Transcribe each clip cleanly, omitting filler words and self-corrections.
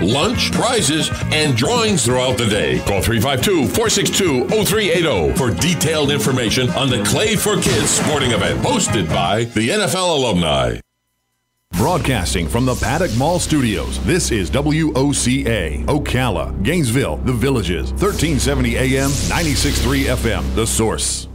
lunch, prizes, and drawings throughout the day. Call 352-462-0380 for detailed information on the Clay for Kids sporting event hosted by the NFL alumni. Broadcasting from the Paddock Mall Studios, this is WOCA, Ocala, Gainesville, The Villages, 1370 AM, 96.3 FM, The Source.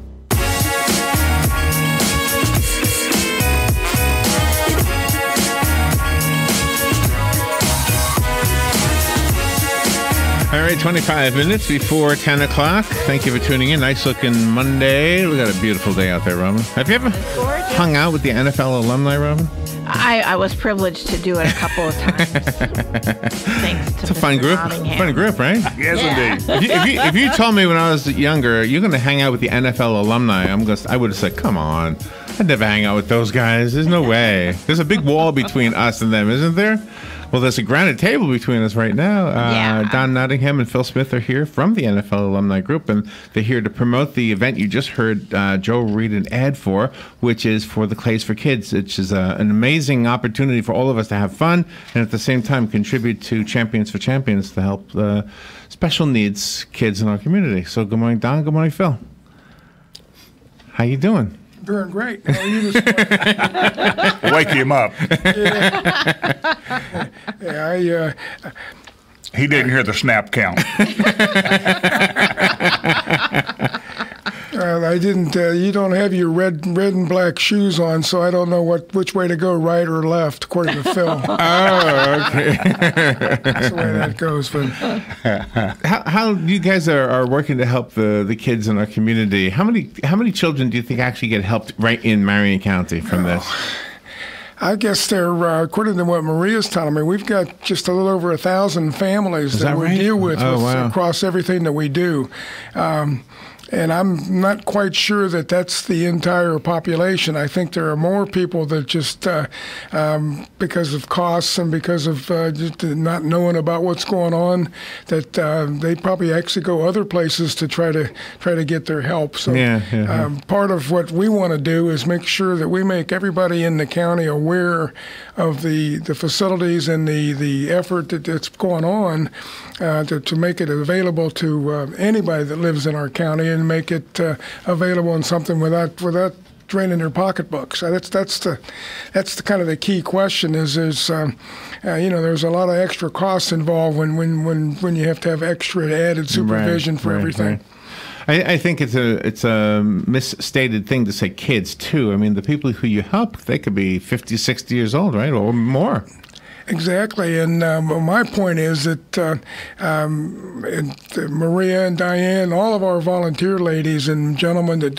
All right, 25 minutes before 10 o'clock. Thank you for tuning in. Nice looking Monday. We got a beautiful day out there, Robin. Have you ever hung out with the NFL alumni, Robin? I was privileged to do it a couple of times. Thanks to It's a fun group. Fun group, right? Yes, indeed. If you told me when I was younger, you're going to hang out with the NFL alumni, I would have said, come on. I'd never hang out with those guys. There's no way. There's a big wall between us and them, isn't there? Well, there's a granite table between us right now. Don Nottingham and Phil Smith are here from the NFL Alumni Group, and they're here to promote the event you just heard Joe read an ad for, which is for the Clays for Kids, which is an amazing opportunity for all of us to have fun and at the same time contribute to Champions for Champions to help special needs kids in our community. So good morning, Don. Good morning, Phil. How you doing? Doing great. How are you this morning? Wake him up. He didn't hear the snap count. I didn't. You don't have your red and black shoes on, so I don't know which way to go, right or left, according to Phil. Oh, okay. That's the way that goes. But how you guys are working to help the kids in our community? How many children do you think actually get helped right in Marion County from this? I guess they're, according to what Maria's telling me, we've got just a little over 1,000 families that we deal with, across everything that we do. And I'm not quite sure that that's the entire population. I think there are more people that just, because of costs and because of just not knowing about what's going on, that they probably actually go other places to try to get their help. So part of what we want to do is make sure that we make everybody in the county aware of the facilities and the effort that's going on to make it available to anybody that lives in our county and make it available in something without draining their pocketbooks. That's the kind of the key question. There's a lot of extra costs involved when you have to have extra added supervision for everything. Right. I think it's a misstated thing to say kids too. I mean, the people who you help, they could be 50, 60 years old, right, or more. Exactly, and my point is that Maria and Diane, all of our volunteer ladies and gentlemen that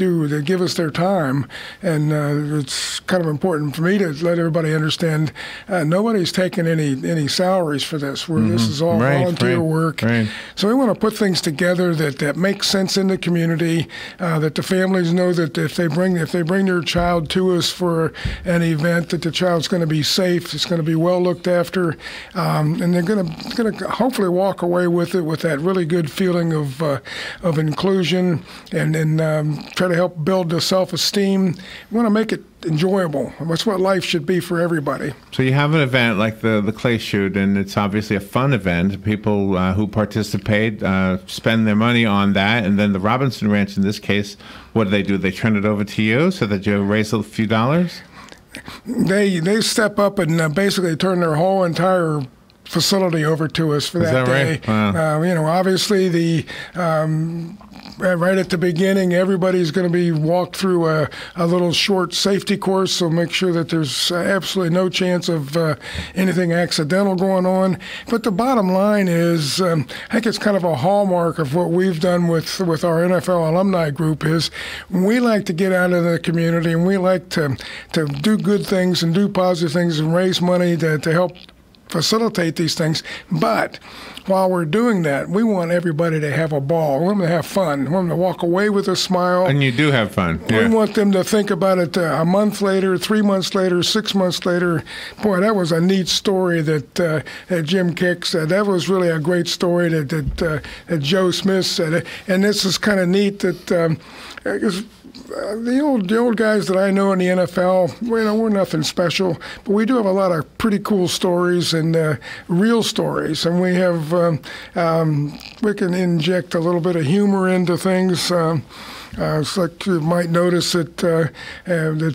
give us their time, and it's kind of important for me to let everybody understand nobody's taking any salaries for this. This is all volunteer work. Right. So we want to put things together that make sense in the community, that the families know that if they bring their child to us for an event, that the child's going to be safe, it's going to be well looked after. And they're going to hopefully walk away with that really good feeling of inclusion and try to help build the self-esteem. We want to make it enjoyable. That's what life should be for everybody. So you have an event like the Clay Shoot, and it's obviously a fun event. People who participate spend their money on that, and then the Robinson Ranch, in this case, what do? They turn it over to you so that you raise a few dollars? They step up and basically turn their whole entire facility over to us for that day. Right? Wow. Obviously right at the beginning, everybody's going to be walked through a little short safety course, so make sure that there's absolutely no chance of anything accidental going on. But the bottom line is, I think it's kind of a hallmark of what we've done with our NFL alumni group is we like to get out of the community and we like to do good things and do positive things and raise money to help facilitate these things. But while we're doing that, we want everybody to have a ball. We want them to have fun. We want them to walk away with a smile. And you do have fun. Yeah. We want them to think about it a month later, 3 months later, 6 months later. Boy, that was a neat story that Jim Kick said. That was really a great story that Joe Smith said. And this is kind of neat that the old guys that I know in the NFL, we're nothing special, but we do have a lot of pretty cool stories and real stories, and we have we can inject a little bit of humor into things. It's like you might notice that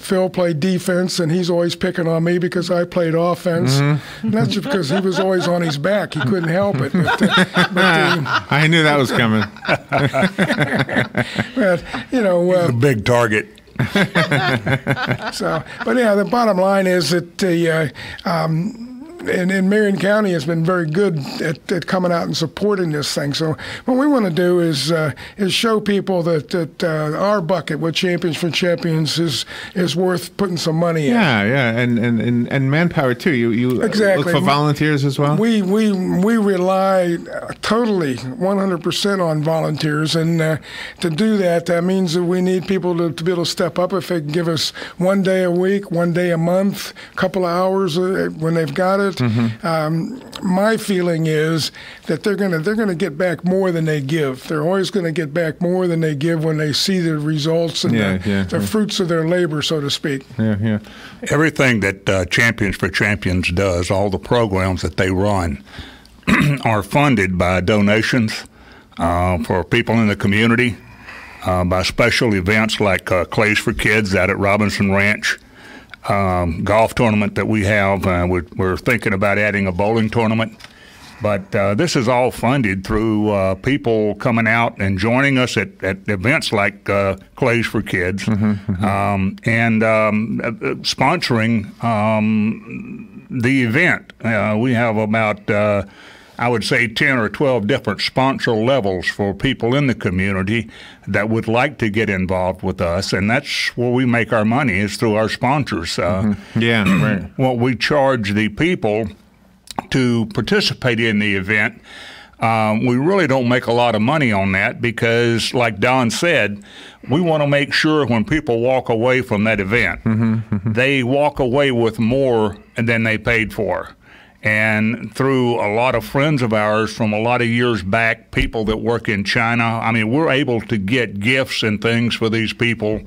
Phil played defense, and he's always picking on me because I played offense. Mm-hmm. Not just because he was always on his back; he couldn't help it. But I knew that was coming. But a big target. But yeah, the bottom line is that and Marion County has been very good at coming out and supporting this thing. So what we want to do is show people that our bucket with Champions for Champions is worth putting some money in. Yeah, and manpower too. You exactly. Look for volunteers as well. We rely totally 100% on volunteers, and to do that means that we need people to be able to step up. If they can give us 1 day a week, 1 day a month, a couple of hours when they've got it. Mm-hmm. My feeling is that they're gonna get back more than they give. They're always going to get back more than they give when they see the results and the fruits of their labor, so to speak. Yeah. Everything that Champions for Champions does, all the programs that they run, are funded by donations for people in the community, by special events like Clays for Kids out at Robinson Ranch. Golf tournament that we have. We're thinking about adding a bowling tournament. But this is all funded through people coming out and joining us at events like Clays for Kids, and sponsoring the event. We have about I would say 10 or 12 different sponsor levels for people in the community that would like to get involved with us, and that's where we make our money, is through our sponsors. Right. What we charge the people to participate in the event, we really don't make a lot of money on that because, like Don said, we want to make sure when people walk away from that event, they walk away with more than they paid for. And through a lot of friends of ours from a lot of years back, people that work in China, I mean, we're able to get gifts and things for these people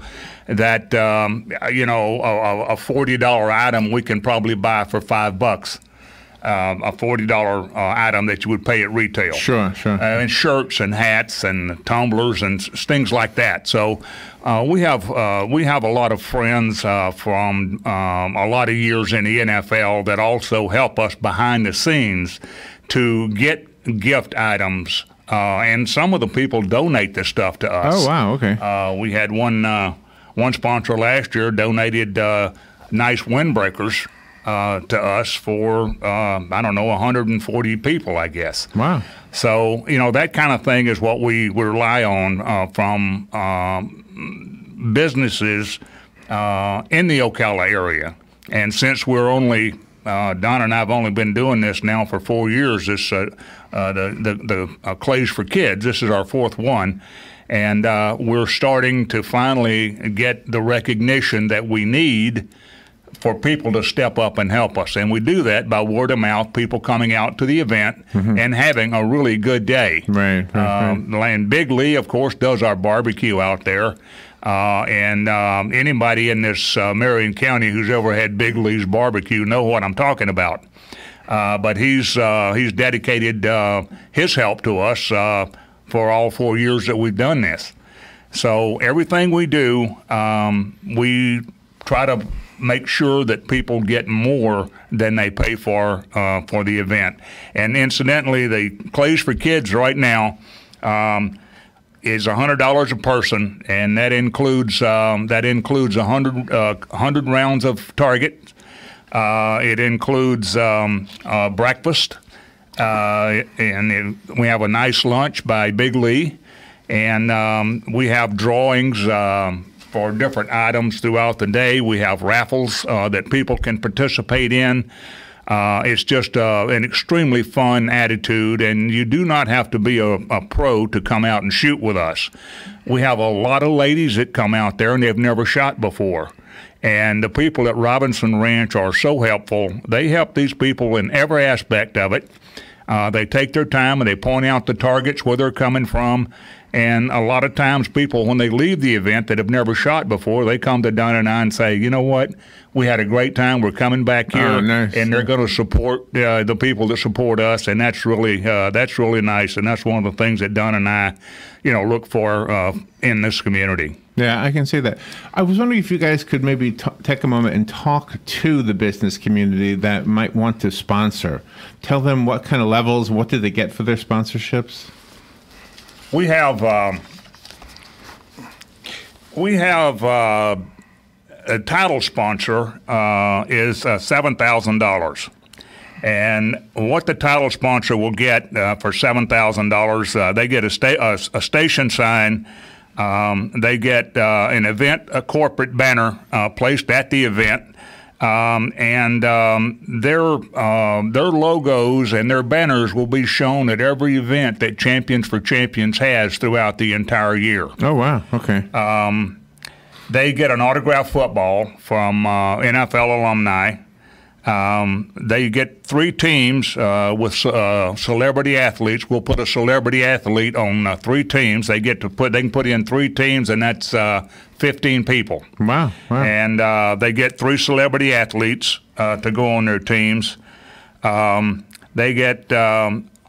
that, a $40 item we can probably buy for $5. A $40 item that you would pay at retail. Sure. And shirts and hats and tumblers and things like that. So we have a lot of friends from a lot of years in the NFL that also help us behind the scenes to get gift items. And some of the people donate this stuff to us. Oh, wow, okay. We had one sponsor last year donated nice windbreakers to us for, 140 people, I guess. Wow. So, that kind of thing is what we rely on from businesses in the Ocala area. And since we're only, Don and I have only been doing this now for 4 years, this the Clays for Kids, this is our fourth one. And we're starting to finally get the recognition that we need for people to step up and help us. And we do that by word of mouth, people coming out to the event and having a really good day. Right. And Big Lee, of course, does our barbecue out there. And anybody in this Marion County who's ever had Big Lee's barbecue know what I'm talking about. But he's dedicated his help to us for all 4 years that we've done this. So everything we do, we try to make sure that people get more than they pay for the event. And incidentally, the Clays for Kids right now is $100 a person, and that includes 100 rounds of Target. It includes breakfast, and we have a nice lunch by Big Lee, and we have drawings for different items throughout the day. We have raffles that people can participate in. It's just an extremely fun attitude, and you do not have to be a pro to come out and shoot with us. We have a lot of ladies that come out there, and they've never shot before. And the people at Robinson Ranch are so helpful. They help these people in every aspect of it. They take their time and they point out the targets, where they're coming from. And a lot of times people, when they leave the event that have never shot before, they come to Don and I and say, you know what, we had a great time. We're coming back here. Oh, nice. And they're going to support the people that support us. And that's really nice. And that's one of the things that Don and I, look for in this community. Yeah, I can see that. I was wondering if you guys could maybe take a moment and talk to the business community that might want to sponsor. Tell them what kind of levels, what do they get for their sponsorships? We have a title sponsor is $7,000. And what the title sponsor will get for $7,000, they get a station sign. They get a corporate banner placed at the event, and their logos and their banners will be shown at every event that Champions for Champions has throughout the entire year. Oh, wow. Okay. They get an autographed football from NFL alumni. They get 3 teams with celebrity athletes. We'll put a celebrity athlete on 3 teams. They can put in 3 teams, and that's 15 people. Wow. And they get 3 celebrity athletes to go on their teams. They get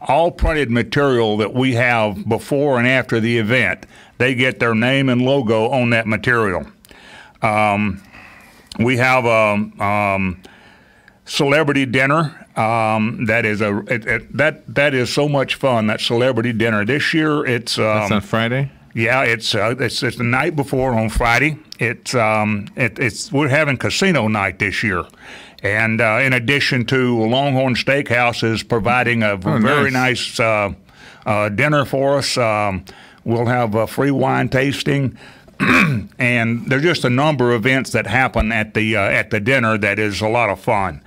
all printed material that we have before and after the event. They get their name and logo on that material. We have a celebrity dinner. That is so much fun. That celebrity dinner this year. That's on Friday. Yeah, it's the night before on Friday. We're having casino night this year, and in addition to Longhorn Steakhouse is providing a very nice dinner for us. We'll have a free wine tasting. And there's just a number of events that happen at the dinner that is a lot of fun.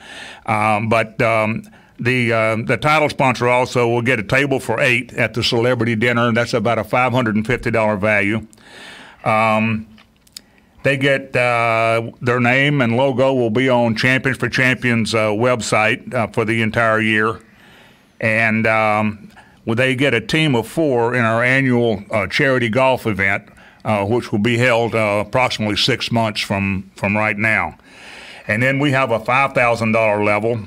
But the title sponsor also will get a table for 8 at the celebrity dinner. That's about a $550 value. They get their name and logo will be on Champions for Champions website for the entire year. And they get a team of 4 in our annual charity golf event, which will be held approximately 6 months from right now. And then we have a $5,000 level.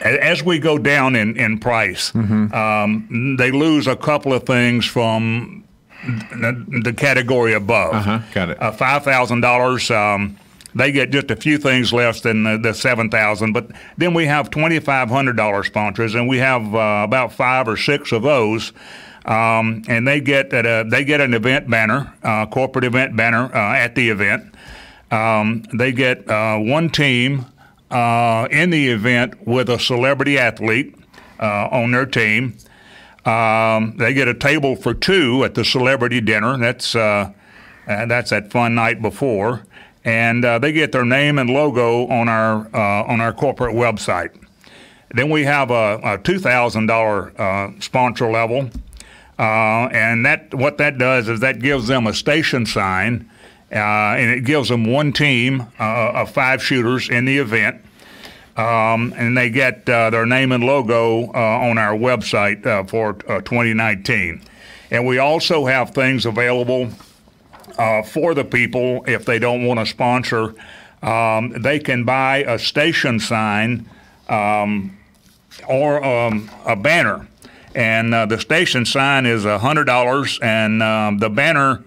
As we go down in price, they lose a couple of things from the category above. Got it. $5,000, they get just a few things less than the $7,000. But then we have $2,500 sponsors, and we have about 5 or 6 of those. And they get an event banner, corporate event banner at the event. They get 1 team in the event with a celebrity athlete on their team. They get a table for 2 at the celebrity dinner. That's that fun night before, and they get their name and logo on our corporate website. Then we have a $2,000 sponsor level. And what that does is that gives them a station sign, and it gives them 1 team of 5 shooters in the event, and they get their name and logo on our website for 2019. And we also have things available for the people if they don't want to sponsor. They can buy a station sign or a banner. And the station sign is $100, and the banner,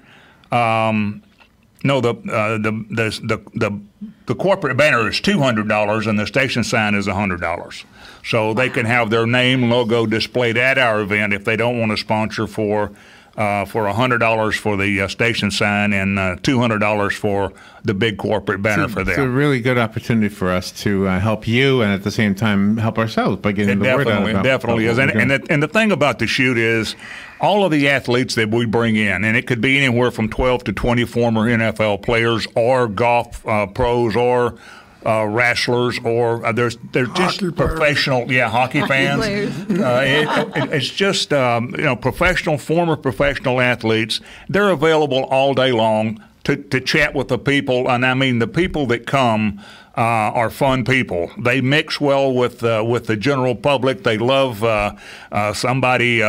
the corporate banner is $200, and the station sign is $100. So they can have their name, logo displayed at our event if they don't want to sponsor for $100 for the station sign and $200 for the big corporate banner for them. It's a really good opportunity for us to help you and at the same time help ourselves by getting the word out. It definitely is. And the thing about the shoot is all of the athletes that we bring in, and it could be anywhere from 12 to 20 former NFL players or golf pros or wrestlers, or they're just professional, hockey fans. It's just former professional athletes. They're available all day long to chat with the people, and I mean the people that come are fun people. They mix well with the general public. They love somebody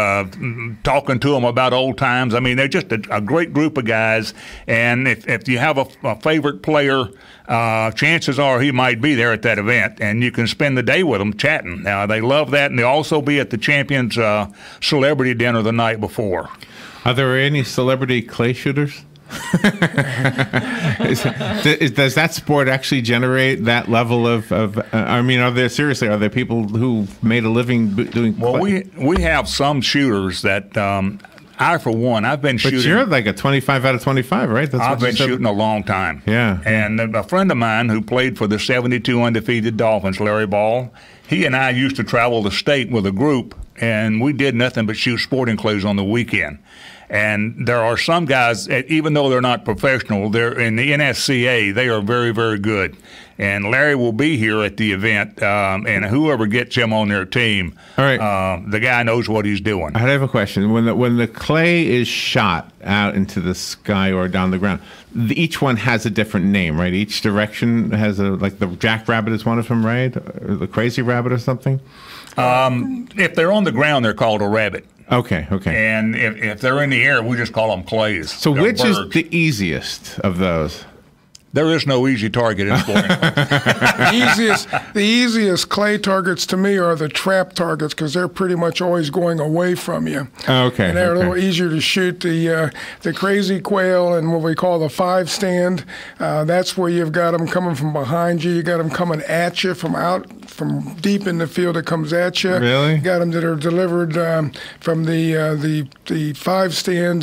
talking to them about old times. I mean, they're just a great group of guys. And if you have a favorite player, chances are he might be there at that event, and you can spend the day with them chatting. They love that, and they'll also be at the Champions Celebrity Dinner the night before. Are there any celebrity clay shooters? Does that sport actually generate that level of I mean, are there people who made a living doing clay? Well, we have some shooters that I, for one, I've been shooting. But you're like a 25 out of 25, right? I've been shooting a long time. Yeah. And a friend of mine who played for the 72 undefeated Dolphins, Larry Ball, he and I used to travel the state with a group, and we did nothing but shoot sporting clays on the weekend. And there are some guys, even though they're not professional, they're in the NSCA, they are very, very good. And Larry will be here at the event, and whoever gets him on their team, all right. The guy knows what he's doing. I have a question. When the clay is shot out into the sky or down the ground, each one has a different name, right? Each direction has like the jackrabbit is one of them, right? Or the crazy rabbit or something? If they're on the ground, they're called a rabbit. Okay. And if they're in the air, we just call them clays. So they're which birds. is the easiest of those? There is no easy target in sporting. The easiest clay targets to me are the trap targets because they're pretty much always going away from you. Okay. And they're a little easier to shoot. The crazy quail and what we call the 5-stand, that's where you've got them coming from behind you. You got them coming at you from deep in the field. It comes at you. Really? You got them that are delivered from the 5-stand.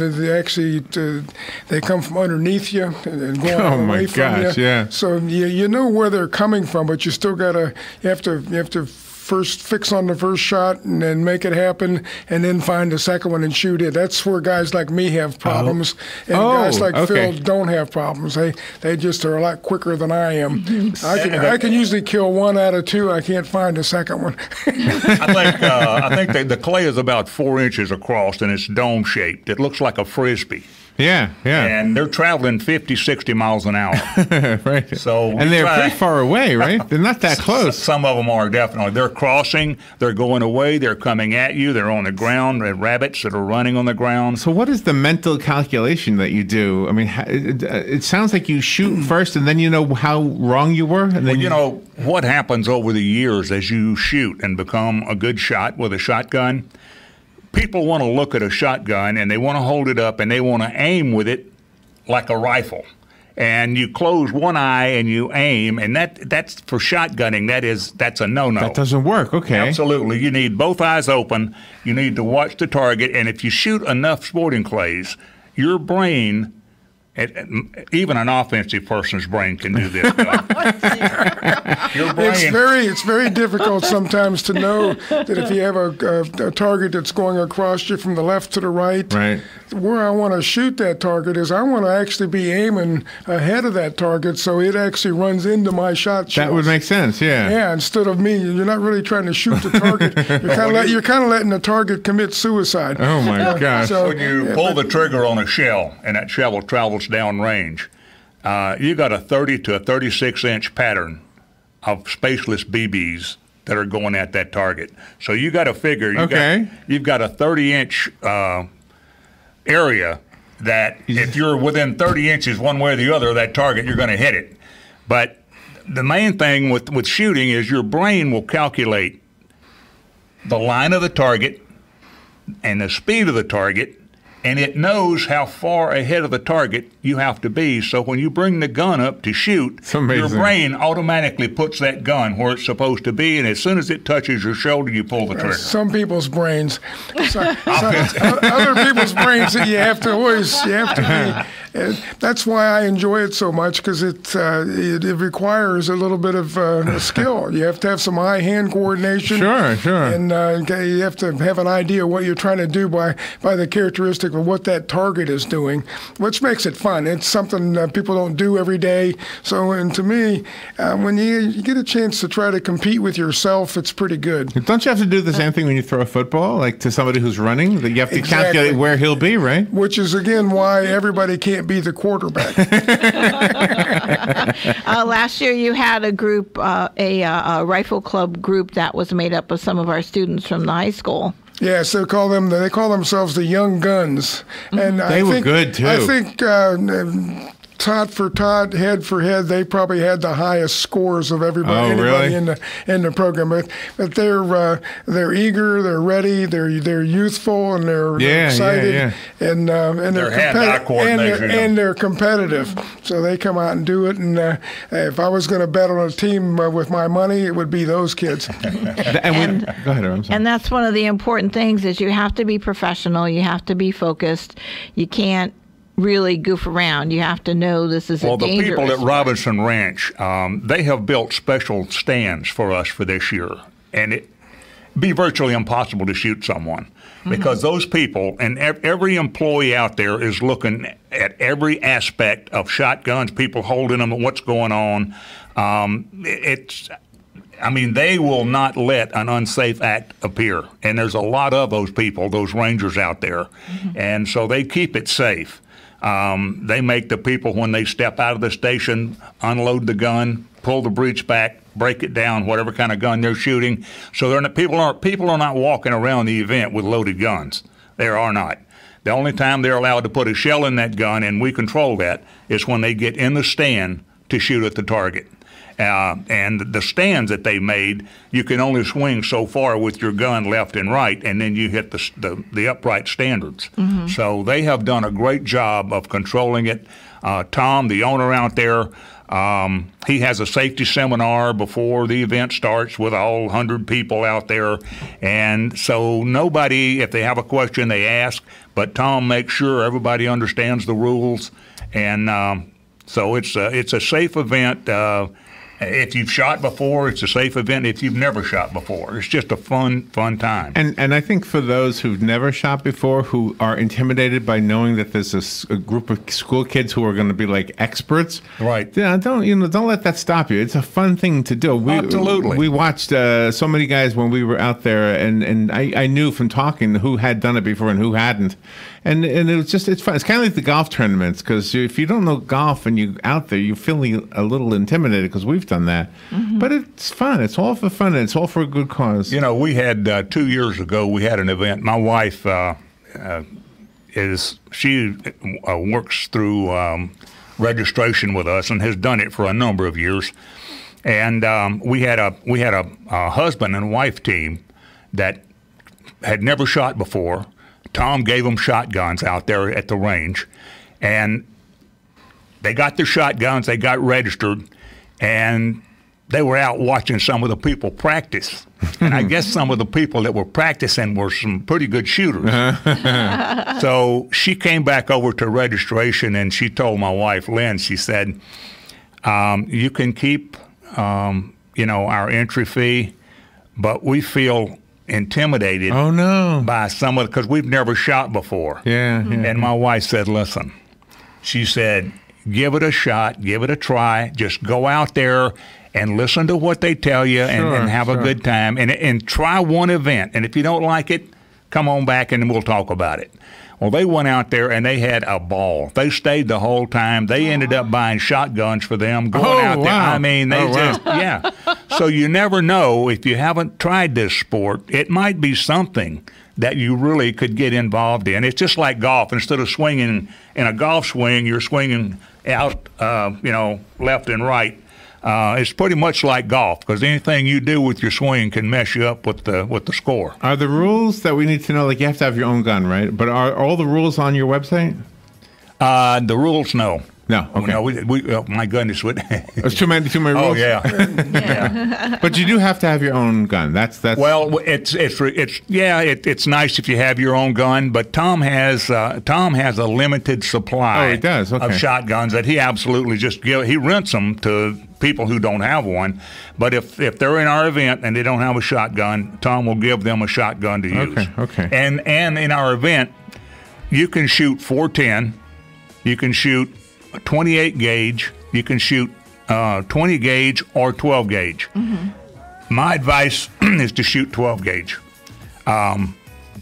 They come from underneath you and go all the way from you. Yeah. So you know where they're coming from, but you still you have to first fix on the first shot and then make it happen, and then find the second one and shoot it. That's where guys like me have problems, and guys like Phil don't have problems. They just are a lot quicker than I am. I can usually kill 1 out of 2. I can't find the second one. I think the clay is about 4 inches across, and it's dome shaped. It looks like a frisbee. Yeah. And they're traveling 50, 60 miles an hour. Right. So and they're pretty far away, right? They're not that close. Some of them are, definitely. They're crossing, they're going away, they're coming at you, they're on the ground, they're rabbits that are running on the ground. So what is the mental calculation that you do? I mean, it sounds like you shoot first and then you know how wrong you were? And then what happens over the years as you shoot and become a good shot with a shotgun, people want to look at a shotgun and they want to hold it up and they want to aim with it like a rifle. And you close one eye and you aim, and that's for shotgunning. That's a no-no. That doesn't work. Okay. Absolutely. You need both eyes open. You need to watch the target. And if you shoot enough sporting clays, your brain, even an offensive person's brain can do this. Your brain. It's very difficult sometimes to know that if you have a target that's going across you from the left to the right, where I want to shoot that target is I want to actually be aiming ahead of that target so it actually runs into my shot shells. That would make sense, yeah. Yeah, instead of me, you're not really trying to shoot the target. You're kind of letting the target commit suicide. Oh, my gosh. So when you pull the trigger on a shell and that shell travels downrange, you got a 30 to a 36-inch pattern of spaceless BBs that are going at that target. So you got to figure you've got a 30-inch area that if you're within 30 inches one way or the other of that target, you're going to hit it. But the main thing with shooting is your brain will calculate the line of the target and the speed of the target, and it knows how far ahead of the target you have to be. So when you bring the gun up to shoot, your brain automatically puts that gun where it's supposed to be, and as soon as it touches your shoulder, you pull the trigger. Some people's brains. Other people's brains that you have to be. That's why I enjoy it so much, because it requires a little bit of skill. You have to have some eye-hand coordination. Sure. And you have to have an idea what you're trying to do by the characteristic of what that target is doing, which makes it fun. It's something people don't do every day. So, and to me, when you get a chance to try to compete with yourself, it's pretty good. Don't you have to do the same thing when you throw a football, like to somebody who's running? That you have to calculate where he'll be, right? Which is, again, why everybody can't be the quarterback. Last year you had a group, a rifle club group that was made up of some of our students from the high school. Yes, they call themselves the Young Guns, and they were good too. I think tot for tot, head for head, they probably had the highest scores of everybody, really? in the program. But they're eager, they're ready, they're youthful, and they're excited, and they're competitive. So they come out and do it. And if I was going to bet on a team with my money, it would be those kids. Go ahead, I'm sorry. And that's one of the important things is you have to be professional, you have to be focused, you can't really goof around. You have to know this is a dangerous. Well, the people at Robinson Ranch, they have built special stands for us for this year, and it'd be virtually impossible to shoot someone because those people and every employee out there is looking at every aspect of shotguns, people holding them, and what's going on. They will not let an unsafe act appear, and there's a lot of those people, those rangers out there, and so they keep it safe. They make the people, when they step out of the station, unload the gun, pull the breech back, break it down, whatever kind of gun they're shooting. So people are not walking around the event with loaded guns. They are not. The only time they're allowed to put a shell in that gun, and we control that, is when they get in the stand to shoot at the target. And the stands that they made, you can only swing so far with your gun left and right, and then you hit the upright standards. So they have done a great job of controlling it. Tom, the owner out there, he has a safety seminar before the event starts with all 100 people out there. And so nobody, if they have a question, they ask, but Tom makes sure everybody understands the rules. And so it's a safe event. If you've shot before, it's a safe event. If you've never shot before, it's just a fun time. And I think for those who've never shot before, who are intimidated by knowing that there's a group of school kids who are going to be like experts, right? Yeah, don't let that stop you. It's a fun thing to do. Absolutely. We watched so many guys when we were out there, and I knew from talking who had done it before and who hadn't. And it was it's fun. It's kind of like the golf tournaments, because if you don't know golf and you're out there, you're feeling a little intimidated, because we've done that. But it's fun. It's all for fun, and it's all for a good cause. You know, we had 2 years ago, we had an event. My wife works through registration with us and has done it for a number of years. And we had a husband and wife team that had never shot before. Tom gave them shotguns out there at the range, and they got their shotguns, they got registered, and they were out watching some of the people practice. And I guess some of the people that were practicing were some pretty good shooters. So she came back over to registration, and she told my wife, Lynn, she said, you can keep, our entry fee, but we feel intimidated by some of, because we've never shot before. And my wife said, listen, she said, give it a shot, give it a try, just go out there and listen to what they tell you and have a good time, and try one event, and if you don't like it, come on back and we'll talk about it. Well, they went out there and they had a ball. They stayed the whole time. They ended up buying shotguns for them, going out there. I mean, So you never know, if you haven't tried this sport, it might be something that you really could get involved in. It's just like golf. Instead of swinging in a golf swing, you're swinging out, left and right. It's pretty much like golf, because anything you do with your swing can mess you up with the score. Are the rules that we need to know, like you have to have your own gun, right? But are all the rules on your website? The rules, no. No, okay. No, we my goodness, there's too many rules. Oh yeah. But you do have to have your own gun. That's. Well, it's nice if you have your own gun, but Tom has a limited supply. Oh, he does. Okay. Of shotguns that he absolutely he rents them to people who don't have one. But if they're in our event and they don't have a shotgun, Tom will give them a shotgun to use. Okay. And in our event, you can shoot .410, you can shoot 28 gauge, you can shoot 20 gauge or 12 gauge. My advice is to shoot 12 gauge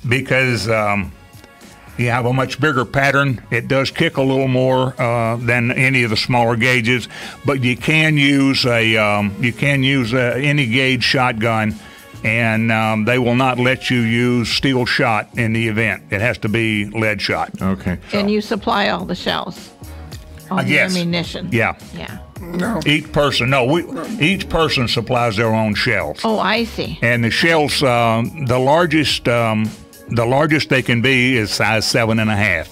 because You have a much bigger pattern. It does kick a little more than any of the smaller gauges, but you can use any gauge shotgun, and they will not let you use steel shot in the event. It has to be lead shot. Okay. So. And you supply all the shells, all the ammunition. Yeah. Yeah. No. Each person supplies their own shells. Oh, I see. And the shells, the largest they can be is size 7.5.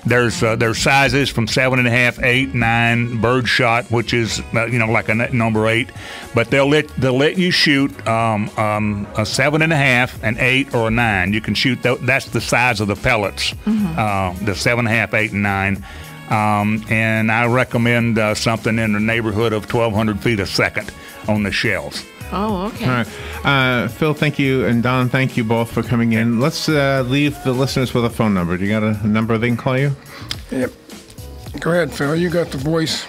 There's sizes from 7.5, 8, 9, bird shot, which is like a number 8, but they'll let you shoot a 7.5, an 8, or a 9. You can shoot that's the size of the pellets, the 7.5, 8, and 9. And I recommend something in the neighborhood of 1,200 feet a second on the shells. Oh, okay. All right. Phil, thank you, and Don, thank you both for coming in. Let's leave the listeners with a phone number. Do you got a number they can call you? Yep. Go ahead, Phil. You got the voice.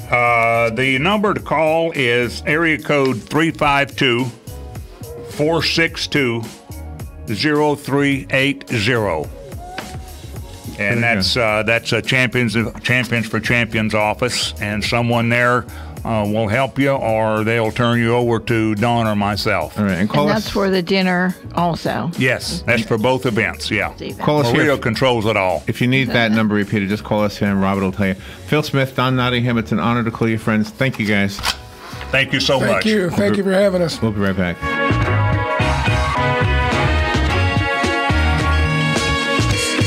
The number to call is area code 352-462-0380. And that's a Champions for Champions office, and someone there will help you, or they'll turn you over to Don or myself. All right, and that's for the dinner also. Yes, that's for both events. Yeah, call us Maria here. Controls it all. If you need that number repeated, just call us here, and Robert will tell you. Phil Smith, Don Nottingham, it's an honor to call you friends. Thank you, guys. Thank you so much. Thank you for having us. We'll be right back.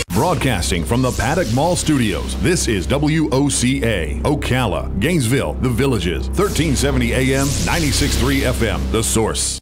Broadcasting from the Paddock Mall Studios, this is WOCA, Ocala, Gainesville, The Villages, 1370 AM, 96.3 FM, The Source.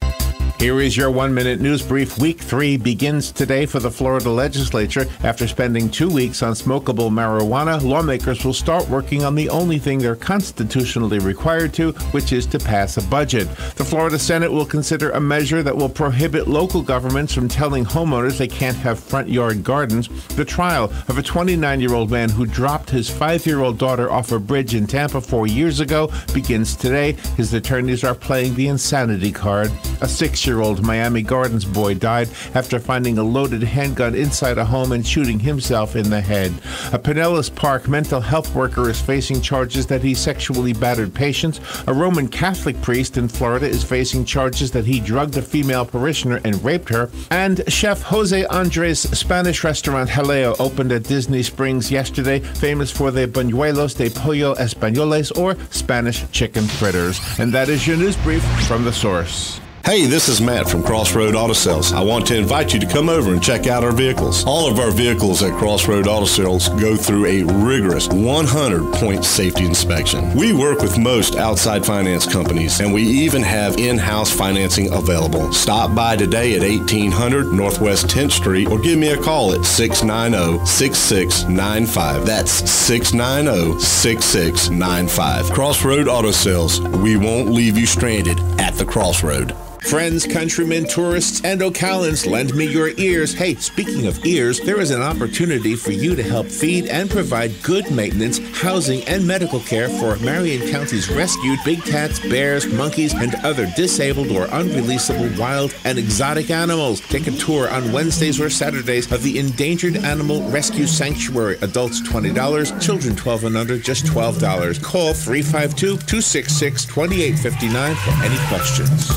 Here is your 1-minute news brief. Week 3 begins today for the Florida legislature. After spending 2 weeks on smokable marijuana, lawmakers will start working on the only thing they're constitutionally required to, which is to pass a budget. The Florida Senate will consider a measure that will prohibit local governments from telling homeowners they can't have front yard gardens. The trial of a 29-year-old man who dropped his 5-year-old daughter off a bridge in Tampa 4 years ago begins today. His attorneys are playing the insanity card. A 6-year-old Miami Gardens boy died after finding a loaded handgun inside a home and shooting himself in the head. A Pinellas Park mental health worker is facing charges that he sexually battered patients. A Roman Catholic priest in Florida is facing charges that he drugged a female parishioner and raped her. And Chef Jose Andres' Spanish restaurant Jaleo opened at Disney Springs yesterday, famous for the buñuelos de pollo españoles, or Spanish chicken fritters. And that is your news brief from The Source. Hey, this is Matt from Crossroad Auto Sales. I want to invite you to come over and check out our vehicles. All of our vehicles at Crossroad Auto Sales go through a rigorous 100-point safety inspection. We work with most outside finance companies, and we even have in-house financing available. Stop by today at 1800 Northwest 10th Street or give me a call at 690-6695. That's 690-6695. Crossroad Auto Sales. We won't leave you stranded at the crossroad. Friends, countrymen, tourists, and Ocalans, lend me your ears. Hey, speaking of ears, there is an opportunity for you to help feed and provide good maintenance, housing, and medical care for Marion County's rescued big cats, bears, monkeys, and other disabled or unreleasable wild and exotic animals. Take a tour on Wednesdays or Saturdays of the Endangered Animal Rescue Sanctuary. Adults $20, children 12 and under just $12. Call 352-266-2859 for any questions.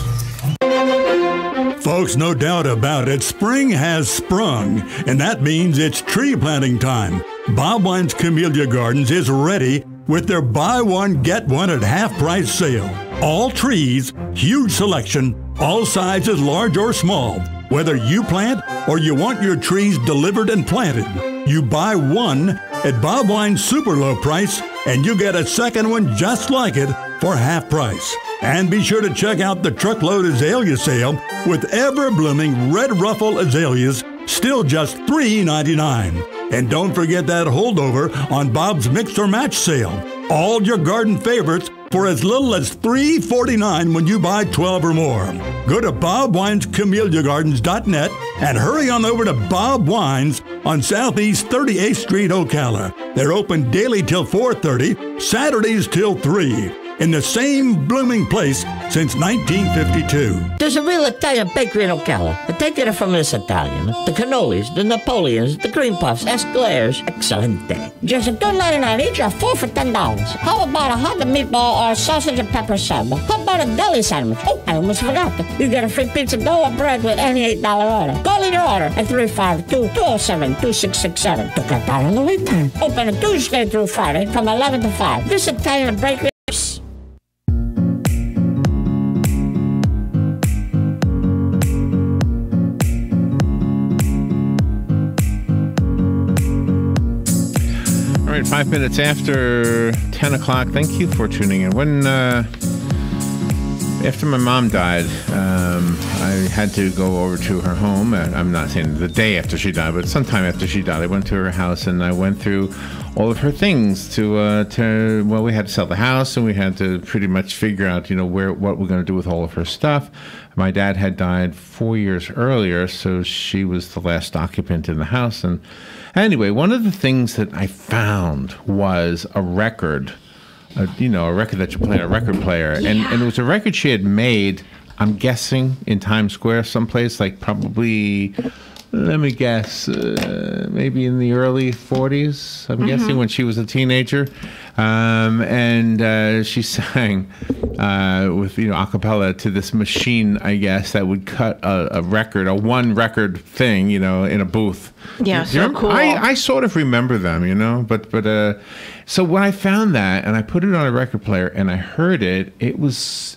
Folks, no doubt about it, spring has sprung, and that means it's tree planting time. Bob Wine's Camellia Gardens is ready with their buy one, get one at half price sale. All trees, huge selection, all sizes, large or small. Whether you plant or you want your trees delivered and planted, you buy one at Bob Wine's super low price, and you get a second one just like it for half price. And be sure to check out the truckload azalea sale with ever-blooming red ruffle azaleas, still just $3.99. And don't forget that holdover on Bob's Mix or Match sale. All your garden favorites for as little as $3.49 when you buy 12 or more. Go to BobWinesCameliaGardens.net and hurry on over to Bob Wines on Southeast 38th Street, Ocala. They're open daily till 4:30, Saturdays till 3. in the same blooming place since 1952. There's a real Italian bakery in Ocala. They get it from this Italian. The cannolis, the Napoleons, the green puffs, esclairs. Excelente. Just $2.99 each or 4 for $10. How about a hot meatball or sausage and pepper sub? How about a deli sandwich? Oh, I almost forgot. You get a free pizza dough or bread with any $8 order. Call in your order at 352-207-2667 to cut down on the wait time. Open Tuesday through Friday from 11 to 5. This Italian bakery. All right, 5 minutes after 10 o'clock. Thank you for tuning in. When after my mom died, I had to go over to her home. I'm not saying the day after she died, but sometime after she died, I went to her house and I went through all of her things well, we had to sell the house and we had to pretty much figure out, what we're going to do with all of her stuff. My dad had died 4 years earlier, so she was the last occupant in the house. And anyway, one of the things that I found was a record, a record that you play on a record player. Yeah. And it was a record she had made, I'm guessing, in Times Square someplace, like probably, let me guess, maybe in the early 40s, I'm guessing, when she was a teenager. And she sang with, a cappella to this machine, I guess, that would cut a record, a one record thing, in a booth. Yeah, so cool. I sort of remember them, but so when I found that and I put it on a record player and I heard it, it was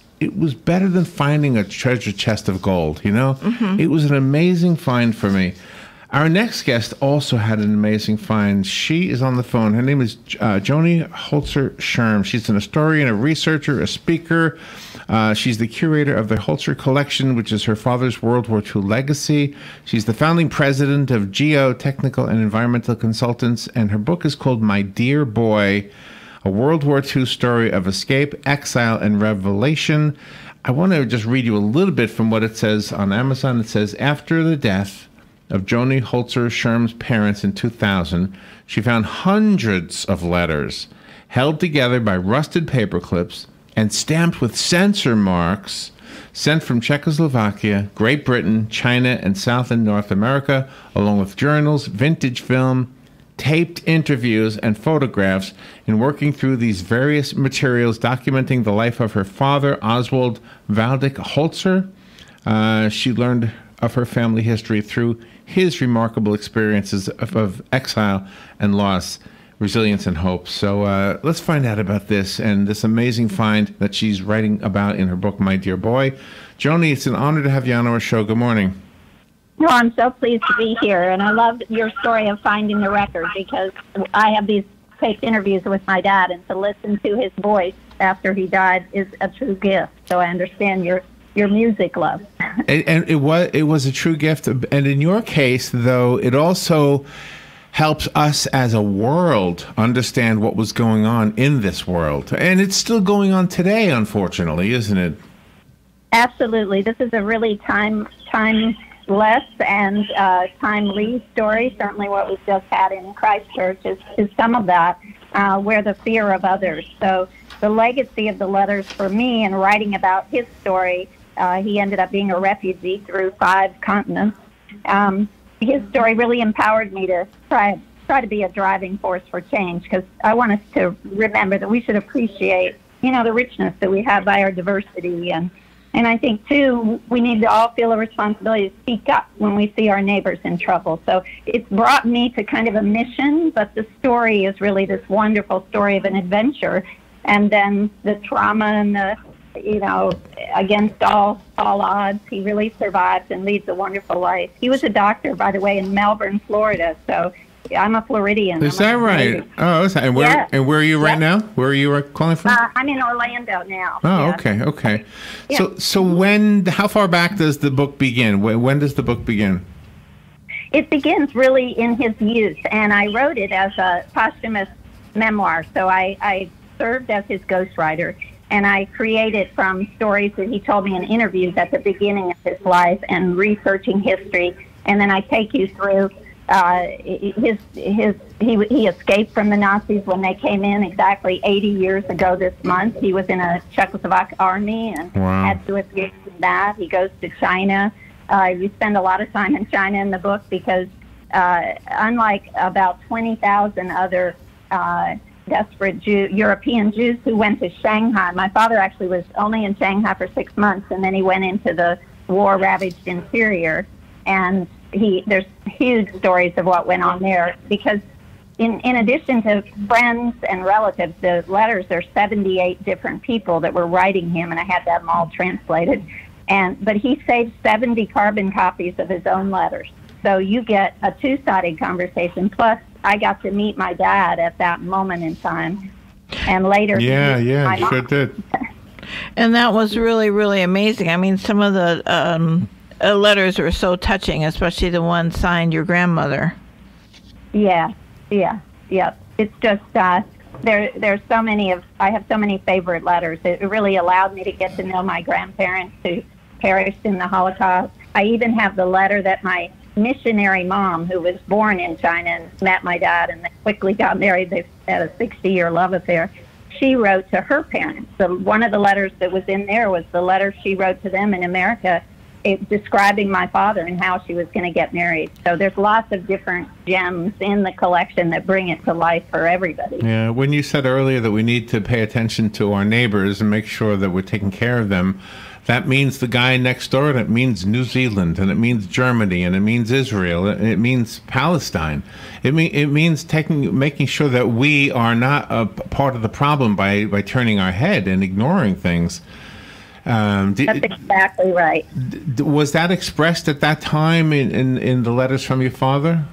better than finding a treasure chest of gold, It was an amazing find for me. Our next guest also had an amazing find. She is on the phone. Her name is Joni Holzer-Sherm. She's an historian, a researcher, a speaker. She's the curator of the Holzer Collection, which is her father's World War II legacy. She's the founding president of Geotechnical and Environmental Consultants, and her book is called My Dear Boy, A World War II Story of Escape, Exile, and Revelation. I want to just read you a little bit from what it says on Amazon. It says, after the death of Joni Holzer-Sherm's parents in 2000, she found hundreds of letters held together by rusted paper clips and stamped with censor marks sent from Czechoslovakia, Great Britain, China, and South and North America, along with journals, vintage film, taped interviews, and photographs. In working through these various materials documenting the life of her father, Oswald Waldeck Holzer, she learned of her family history through his remarkable experiences of exile and loss, resilience and hope. So let's find out about this and this amazing find that she's writing about in her book, My Dear Boy. Joni, it's an honor to have you on our show. Good morning. No, I'm so pleased to be here, and I love your story of finding the record because I have these taped interviews with my dad, and to listen to his voice after he died is a true gift. So I understand your music love. And it was a true gift. And in your case, though, it also helps us as a world understand what was going on in this world. And it's still going on today, unfortunately, isn't it? Absolutely. This is a really timeless and timely story. Certainly what we've just had in Christchurch is some of that, where the fear of others. So the legacy of the letters for me in writing about his story, he ended up being a refugee through 5 continents. His story really empowered me to try to be a driving force for change, because I want us to remember that we should appreciate, the richness that we have by our diversity. And I think, too, we need to all feel a responsibility to speak up when we see our neighbors in trouble. So it's brought me to kind of a mission, but the story is really this wonderful story of an adventure. And then the trauma and the, against all odds, he really survives and leads a wonderful life. He was a doctor, by the way, in Melbourne, Florida. So I'm a Floridian. Is that right? Oh, is that, and where are you right now? Where are you calling from? I'm in Orlando now. Oh, yeah. Okay. Yeah. So how far back does the book begin? When does the book begin? It begins really in his youth, and I wrote it as a posthumous memoir. So I served as his ghostwriter, and I created from stories that he told me in interviews at the beginning of his life and researching history. And then I take you through he escaped from the Nazis when they came in exactly 80 years ago this month. He was in a Czechoslovak army and had to escape from that. He goes to China. You spend a lot of time in China in the book because unlike about 20,000 other desperate European Jews who went to Shanghai, my father actually was only in Shanghai for 6 months, and then he went into the war-ravaged interior. And there's huge stories of what went on there because in addition to friends and relatives, the letters, there's 78 different people that were writing him, and I had them all translated. But he saved 70 carbon copies of his own letters. So you get a two-sided conversation. Plus, I got to meet my dad at that moment in time. And later... Yeah, you sure did. And that was really, really amazing. I mean, some of the letters were so touching, especially the one signed your grandmother. Yeah. It's just... There's so many I have so many favorite letters. It really allowed me to get to know my grandparents who perished in the Holocaust. I even have the letter that my missionary mom, who was born in China and met my dad and they quickly got married, they had a 60-year love affair, she wrote to her parents. So one of the letters that was in there was the letter she wrote to them in America, describing my father and how she was going to get married. So there's lots of different gems in the collection that bring it to life for everybody. Yeah, when you said earlier that we need to pay attention to our neighbors and make sure that we're taking care of them, that means the guy next door, and it means New Zealand, and it means Germany, and it means Israel, and it means Palestine. It means making sure that we are not a part of the problem by turning our head and ignoring things. That's exactly right. Was that expressed at that time in the letters from your father?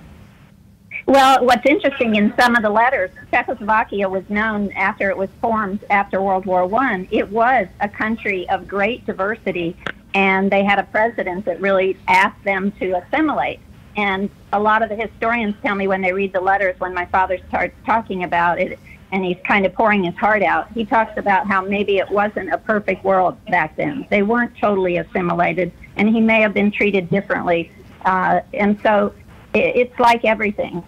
Well, what's interesting in some of the letters, Czechoslovakia was known after it was formed after World War I. It was a country of great diversity, and they had a president that really asked them to assimilate. And a lot of the historians tell me when they read the letters, when my father starts talking about it, and he's kind of pouring his heart out, he talks about how maybe it wasn't a perfect world back then. They weren't totally assimilated, and he may have been treated differently. And so it's like everything,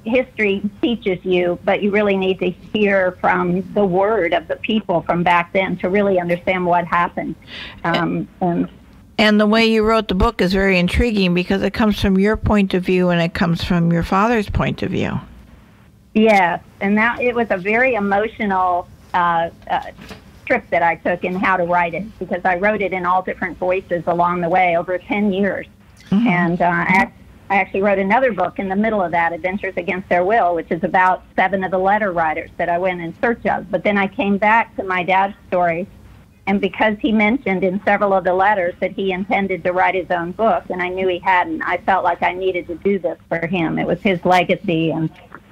history teaches you, but you really need to hear from the word of the people from back then to really understand what happened. And the way you wrote the book is very intriguing because it comes from your point of view and it comes from your father's point of view. Yes, and it was a very emotional trip that I took in how to write it because I wrote it in all different voices along the way over 10 years. Mm-hmm. And I actually wrote another book in the middle of that, Adventures Against Their Will, which is about 7 of the letter writers that I went in search of. But then I came back to my dad's story, and because he mentioned in several of the letters that he intended to write his own book, and I knew he hadn't, I felt like I needed to do this for him. It was his legacy,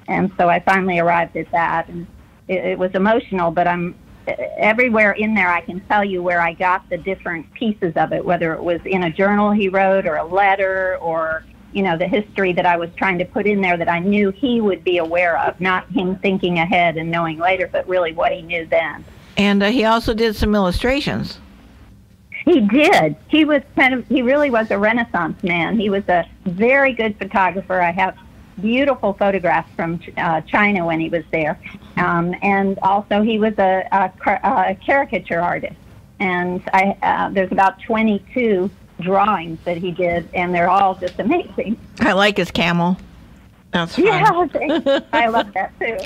and so I finally arrived at that. And it was emotional, but everywhere in there I can tell you where I got the different pieces of it, whether it was in a journal he wrote or a letter or the history that I was trying to put in there that I knew he would be aware of, not him thinking ahead and knowing later, but really what he knew then. And he also did some illustrations. He did. He really was a Renaissance man. He was a very good photographer. I have beautiful photographs from China when he was there. And also he was a caricature artist. And there's about 22 drawings that he did, and they're all just amazing. I like his camel. That's fun. Yeah, I love that too.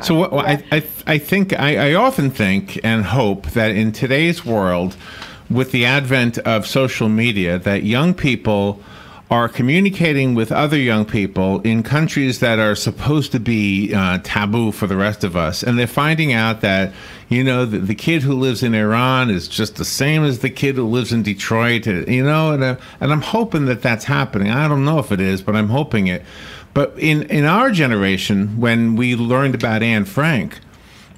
So I often think and hope that in today's world, with the advent of social media, that young people are communicating with other young people in countries that are supposed to be taboo for the rest of us. And they're finding out that, the kid who lives in Iran is just the same as the kid who lives in Detroit, and I'm hoping that that's happening. I don't know if it is, but I'm hoping it. But in our generation, when we learned about Anne Frank,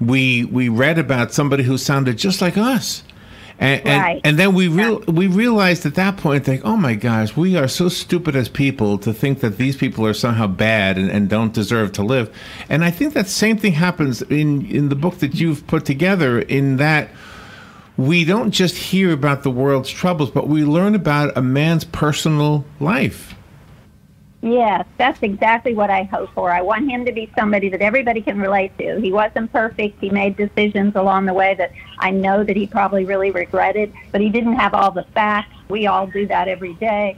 we read about somebody who sounded just like us. And then we realized at that point, oh my gosh, we are so stupid as people to think that these people are somehow bad and don't deserve to live. And I think that same thing happens in the book that you've put together, in that we don't just hear about the world's troubles, but we learn about a man's personal life. Yes, that's exactly what I hope for. I want him to be somebody that everybody can relate to. He wasn't perfect. He made decisions along the way that I know that he probably really regretted, but he didn't have all the facts. We all do that every day.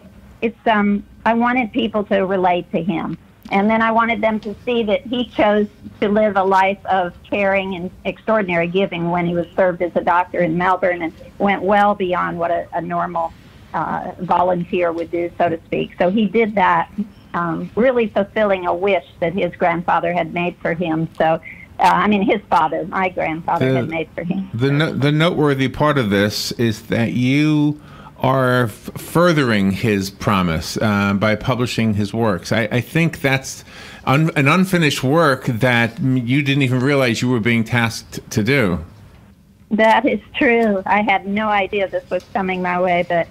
I wanted people to relate to him. And then I wanted them to see that he chose to live a life of caring and extraordinary giving when he was served as a doctor in Melbourne, and went well beyond what a normal volunteer would do, so to speak. So he did that, really fulfilling a wish that his grandfather had made for him. So, his father, my grandfather, had made for him. The noteworthy part of this is that you are furthering his promise by publishing his works. I think that's an unfinished work that you didn't even realize you were being tasked to do. That is true. I had no idea this was coming my way, but,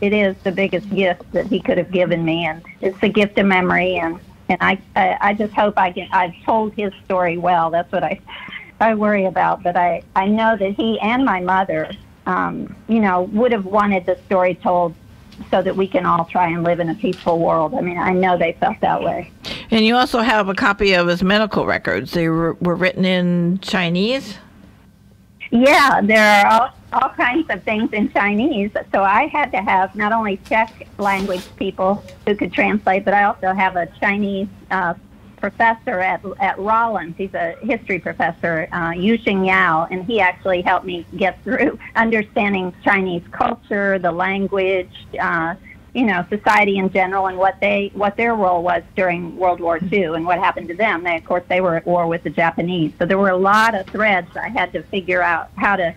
it is the biggest gift that he could have given me, and it's the gift of memory, and I just hope I've told his story well. That's what I worry about, but I know that he and my mother, would have wanted the story told so that we can all try and live in a peaceful world. I know they felt that way. And you also have a copy of his medical records. They were written in Chinese? Yeah, there are all kinds of things in Chinese. So I had to have not only Czech language people who could translate, but I also have a Chinese professor at Rollins. He's a history professor, Yuxing Yao, and he actually helped me get through understanding Chinese culture, the language, society in general, and what their role was during World War II and what happened to them. Of course, they were at war with the Japanese. So there were a lot of threads I had to figure out how to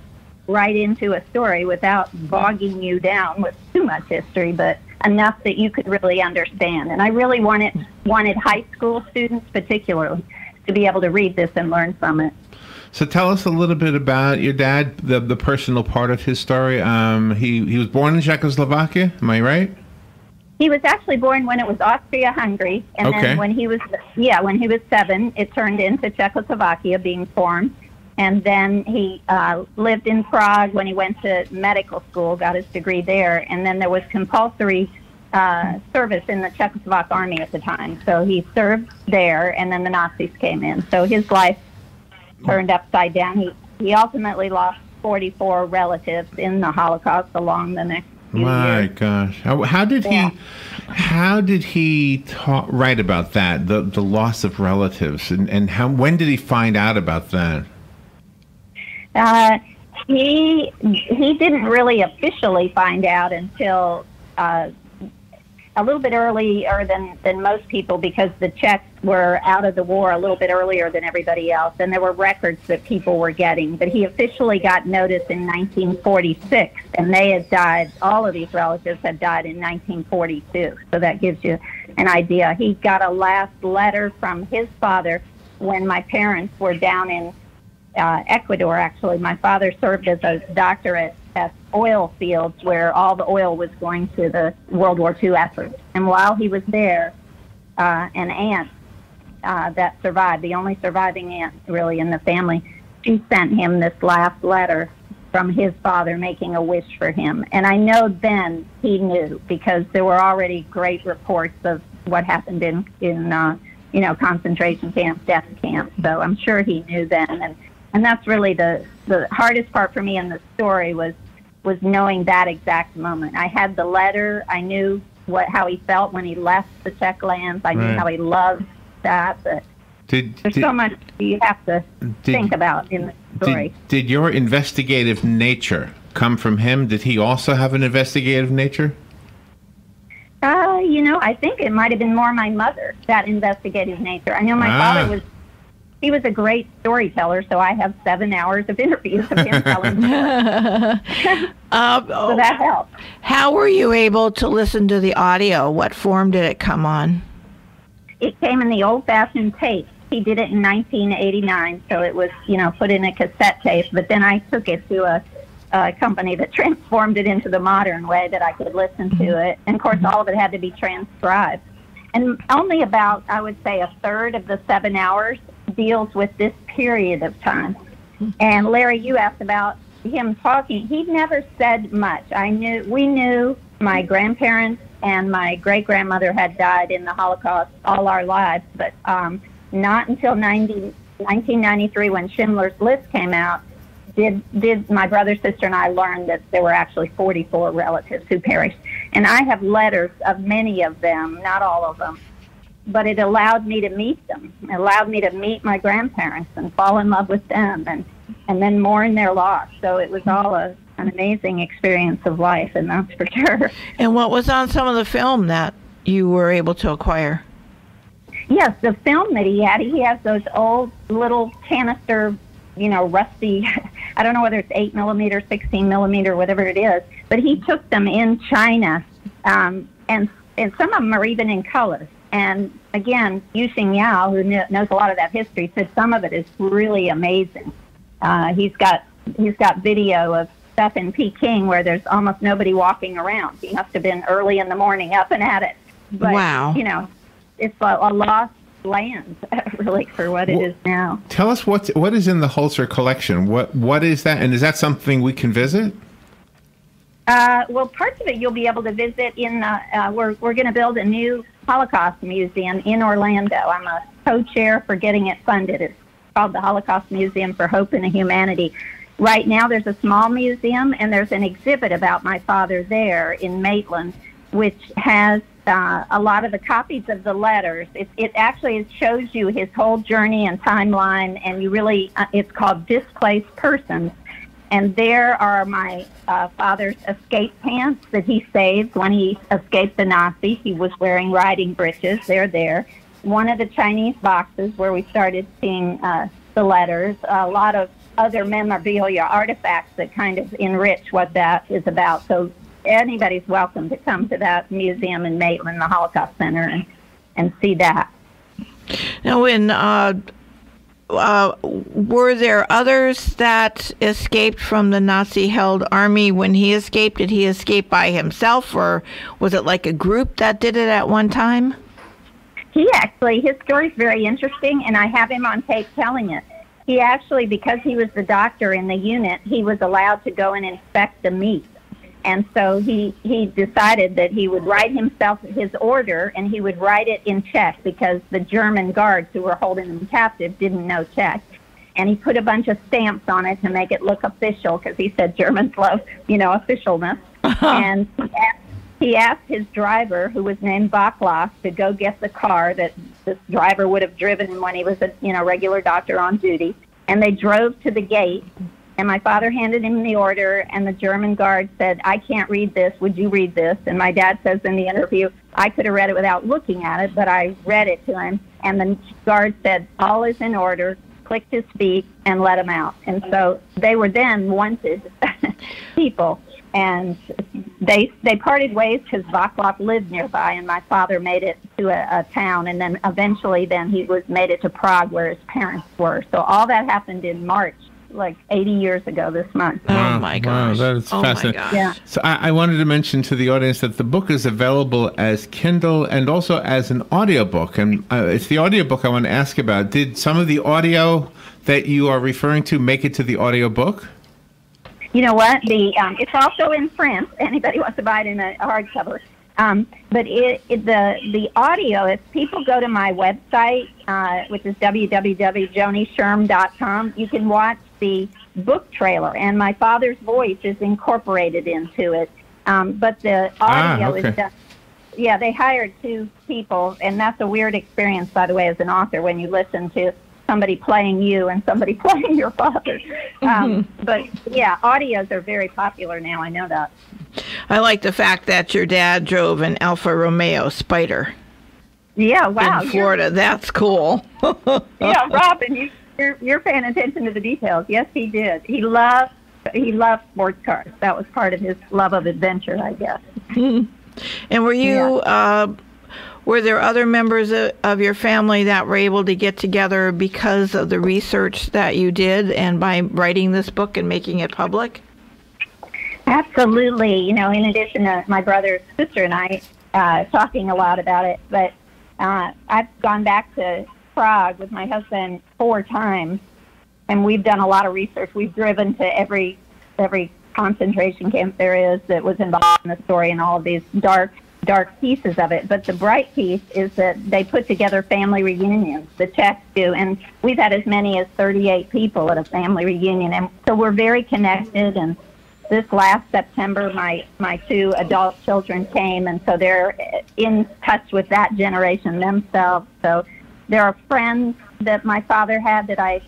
write into a story without bogging you down with too much history, but enough that you could really understand. And I really wanted high school students particularly to be able to read this and learn from it. So tell us a little bit about your dad, the personal part of his story. He was born in Czechoslovakia, am I right? He was actually born when it was Austria-Hungary, and then when he was 7, it turned into Czechoslovakia being formed. And then he lived in Prague when he went to medical school, got his degree there. And then there was compulsory service in the Czechoslovak army at the time. So he served there, and then the Nazis came in. So his life turned upside down. He ultimately lost 44 relatives in the Holocaust along the next few years. My gosh. How did he write about that, the loss of relatives? And when did he find out about that? He didn't really officially find out until a little bit earlier than most people, because the Czechs were out of the war a little bit earlier than everybody else, and there were records that people were getting. But he officially got notice in 1946, and they had died. All of these relatives had died in 1942, so that gives you an idea. He got a last letter from his father when my parents were down in Ecuador. Actually, my father served as a doctor at oil fields where all the oil was going to the World War II effort. And while he was there, an aunt that survived, the only surviving aunt really in the family, she sent him this last letter from his father making a wish for him. And I know then he knew, because there were already great reports of what happened in concentration camps, death camps. So I'm sure he knew then. And that's really the hardest part for me in the story was knowing that exact moment. I had the letter. I knew how he felt when he left the Czech lands. I knew how he loved that. But there's so much you have to think about in the story. Did your investigative nature come from him? Did he also have an investigative nature? I think it might have been more my mother, that investigative nature. I know my father he was a great storyteller, so I have 7 hours of interviews of him telling stories. So that helped. How were you able to listen to the audio? What form did it come on? It came in the old-fashioned tape. He did it in 1989, so it was, put in a cassette tape. But then I took it to a company that transformed it into the modern way that I could listen to it. And, of course, all of it had to be transcribed. And only about, I would say, a third of the 7 hours deals with this period of time. And Larry, you asked about him talking. He never said much. We knew my grandparents and my great-grandmother had died in the Holocaust all our lives, but not until 1993 when Schindler's List came out did my brother, sister, and I learn that there were actually 44 relatives who perished. And I have letters of many of them, not all of them, but it allowed me to meet them. It allowed me to meet my grandparents and fall in love with them and then mourn their loss. So it was all an amazing experience of life, and that's for sure. And what was on some of the film that you were able to acquire? Yes, the film that he has those old little canister, rusty, I don't know whether it's 8mm, 16mm, whatever it is, but he took them in China, and some of them are even in color. And again, Yuxing Yao, who knows a lot of that history, said some of it is really amazing. He's got video of stuff in Peking where there's almost nobody walking around. He must have been early in the morning up and at it. But, wow. It's a lost land, really, for what it is now. Tell us what is in the Holzer collection. What is that, and is that something we can visit? Well, parts of it you'll be able to visit in we're going to build a new Holocaust Museum in Orlando. I'm a co-chair for getting it funded. It's called the Holocaust Museum for Hope and Humanity. Right now there's a small museum, and there's an exhibit about my father there in Maitland, which has a lot of the copies of the letters. It actually shows you his whole journey and timeline, and you really, it's called Displaced Persons. And there are my father's escape pants that he saved when he escaped the Nazis. He was wearing riding breeches. They're there. One of the Chinese boxes where we started seeing the letters. A lot of other memorabilia, artifacts that kind of enrich what that is about. So anybody's welcome to come to that museum in Maitland, the Holocaust Center, and see that. Now, were there others that escaped from the Nazi-held army when he escaped? Did he escape by himself, or was it like a group that did it at one time? His story's very interesting, and I have him on tape telling it. He actually, because he was the doctor in the unit, he was allowed to go and inspect the meat. And so he decided that he would write himself his order, and he would write it in Czech because the German guards who were holding him captive didn't know Czech. And he put a bunch of stamps on it to make it look official because he said Germans love, officialness. And he asked his driver, who was named Vaclav, to go get the car that this driver would have driven when he was a regular doctor on duty. And they drove to the gate. And my father handed him the order, and the German guard said, "I can't read this. Would you read this?" And my dad says in the interview, "I could have read it without looking at it, but I read it to him." And the guard said, "All is in order," clicked his feet, and let him out. And so they were then wanted people. And they parted ways because Vaclav lived nearby, and my father made it to a town. And then eventually he made it to Prague where his parents were. So all that happened in March. Like 80 years ago this month. Oh my gosh. Wow, that's fascinating. My gosh. Yeah. So I wanted to mention to the audience that the book is available as Kindle and also as an audiobook. And it's the audiobook I want to ask about. Did some of the audio that you are referring to make it to the audiobook? You know what? It's also in print. Anybody wants to buy it in a hardcover. But the audio, if people go to my website, which is www.jonisherm.com, you can watch the book trailer, and my father's voice is incorporated into it. But the audio is done. Yeah, they hired two people, and that's a weird experience, by the way, as an author, when you listen to somebody playing you and somebody playing your father. But yeah, audios are very popular now. I know that. I like the fact that your dad drove an Alfa Romeo Spider. Yeah, wow. In Florida, that's cool. Yeah, Robin, you're paying attention to the details. Yes, he did. He loved sports cars. That was part of his love of adventure, I guess. And were you? Were there other members of your family that were able to get together because of the research that you did and by writing this book and making it public? Absolutely. In addition to my brother, sister, and I talking a lot about it, but I've gone back to Prague with my husband 4 times, and we've done a lot of research. We've driven to every concentration camp there is that was involved in the story, and all of these dark dark pieces of it. But the bright piece is that they put together family reunions. The Czechs do, and we've had as many as 38 people at a family reunion, and so we're very connected. And this last September, my 2 adult children came, and so they're in touch with that generation themselves. So there are friends that my father had that I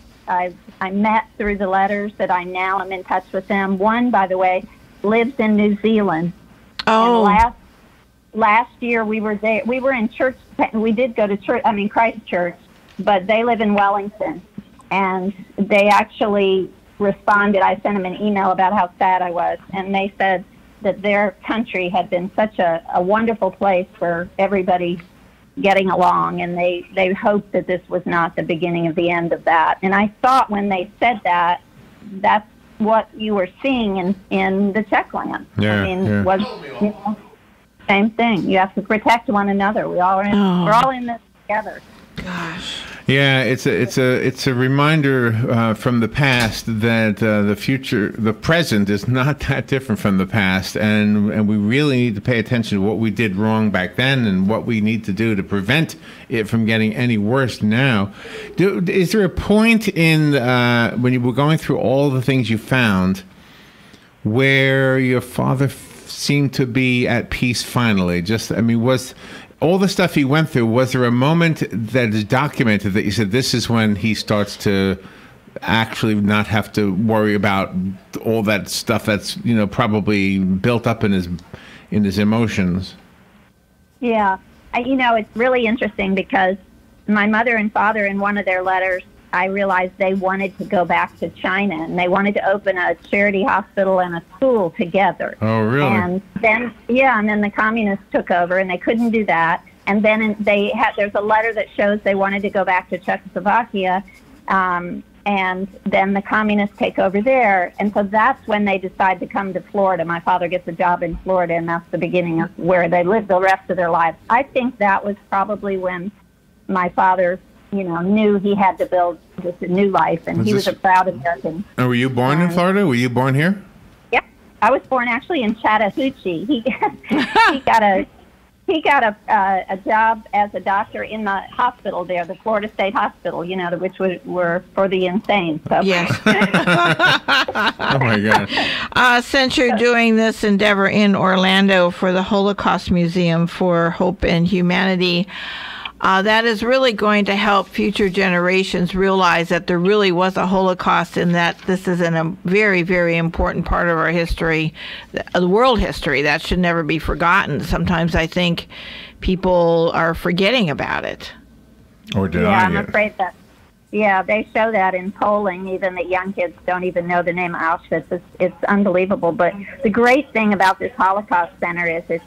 met through the letters that I now am in touch with them. One, by the way, lives in New Zealand. Oh. And last year we were there. We were in church. We did go to church. I mean Christchurch, but they live in Wellington, and they actually responded. I sent them an email about how sad I was, and they said that their country had been such a wonderful place for everybody getting along, and they hoped that this was not the beginning of the end of that. And I thought when they said that, that's what you were seeing in the Czech land. Yeah, I mean, was same thing. You have to protect one another. We're all in this together. Gosh. Yeah, it's a reminder from the past that the present is not that different from the past, and we really need to pay attention to what we did wrong back then and what we need to do to prevent it from getting any worse now. Is there a point in when you were going through all the things you found where your father seemed to be at peace finally? Was all the stuff he went through, was there a moment that is documented that you said this is when he starts to actually not have to worry about all that stuff that's probably built up in his emotions? Yeah, it's really interesting because my mother and father, in one of their letters, I realized they wanted to go back to China, and they wanted to open a charity hospital and a school together. Oh, really? And then, and then the communists took over, and they couldn't do that. And then there's a letter that shows they wanted to go back to Czechoslovakia, and then the communists take over there. And so that's when they decide to come to Florida. My father gets a job in Florida, and that's the beginning of where they live the rest of their lives. I think that was probably when my father knew he had to build just a new life, and he was a proud American. Oh, were you born in Florida? Were you born here? Yeah, I was born actually in Chattahoochee. He got a job as a doctor in the hospital there, the Florida State Hospital, which were for the insane. So. Yes. Oh my God. Since you're doing this endeavor in Orlando for the Holocaust Museum for Hope and Humanity, that is really going to help future generations realize that there really was a Holocaust, and that this is a very, very important part of our history, the world history, that should never be forgotten. Sometimes I think people are forgetting about it. Or denying it. Yeah, I'm afraid that. Yeah, they show that in polling, even that young kids don't even know the name of Auschwitz. It's unbelievable. But the great thing about this Holocaust Center is it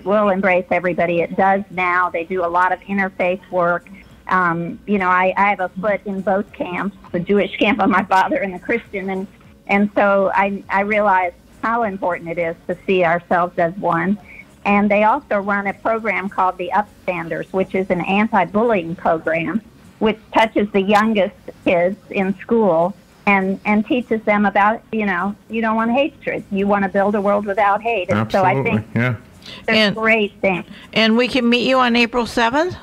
will embrace everybody. It does now. They do a lot of interfaith work. I have a foot in both camps, the Jewish camp of my father and the Christian. And so I realize how important it is to see ourselves as one. And they also run a program called the Upstanders, which is an anti-bullying program, which touches the youngest kids in school and teaches them about, you don't want hatred. You want to build a world without hate. And Absolutely. So I think it's a great thing. And we can meet you on April 7th?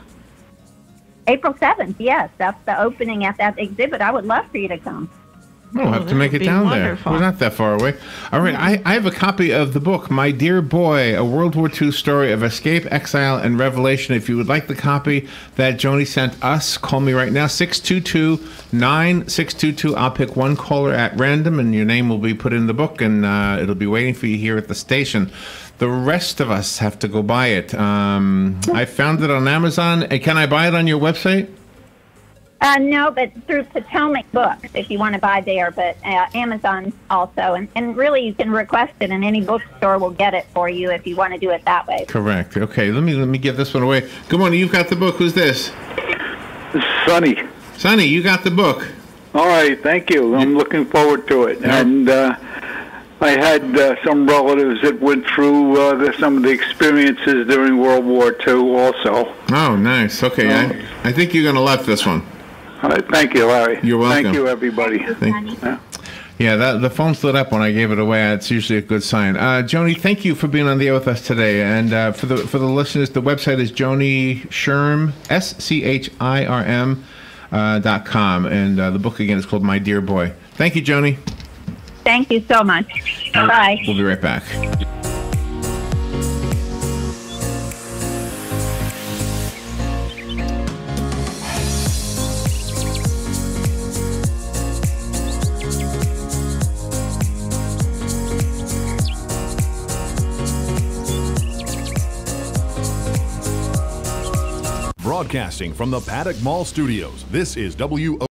April 7th, yes. That's the opening at that exhibit. I would love for you to come. We'll have to make it down wonderful. There. We're not that far away. All right, I have a copy of the book, My Dear Boy, a World War II story of escape, exile, and revelation. If you would like the copy that Joni sent us, call me right now, 622-9622. I'll pick one caller at random, and your name will be put in the book, and it'll be waiting for you here at the station. The rest of us have to go buy it. I found it on Amazon. And can I buy it on your website? No, but through Potomac Books, if you want to buy there, but Amazon also. And really, you can request it, and any bookstore will get it for you if you want to do it that way. Correct. Okay, let me give this one away. Good morning. You've got the book. Who's this? Sonny. Sonny, you got the book. All right, thank you. I'm looking forward to it. Yeah. And I had some relatives that went through some of the experiences during World War II also. Oh, nice. Okay, I think you're going to love this one. All right, thank you, Larry. You're welcome. Thank you, everybody. Yeah, the phone lit up when I gave it away. It's usually a good sign. Joni, thank you for being on the air with us today. And for the listeners, the website is Joni Schirm, SCHIRM.com. And the book, again, is called My Dear Boy. Thank you, Joni. Thank you so much. Bye. We'll be right back. Broadcasting from the Paddock Mall Studios, this is WOCA.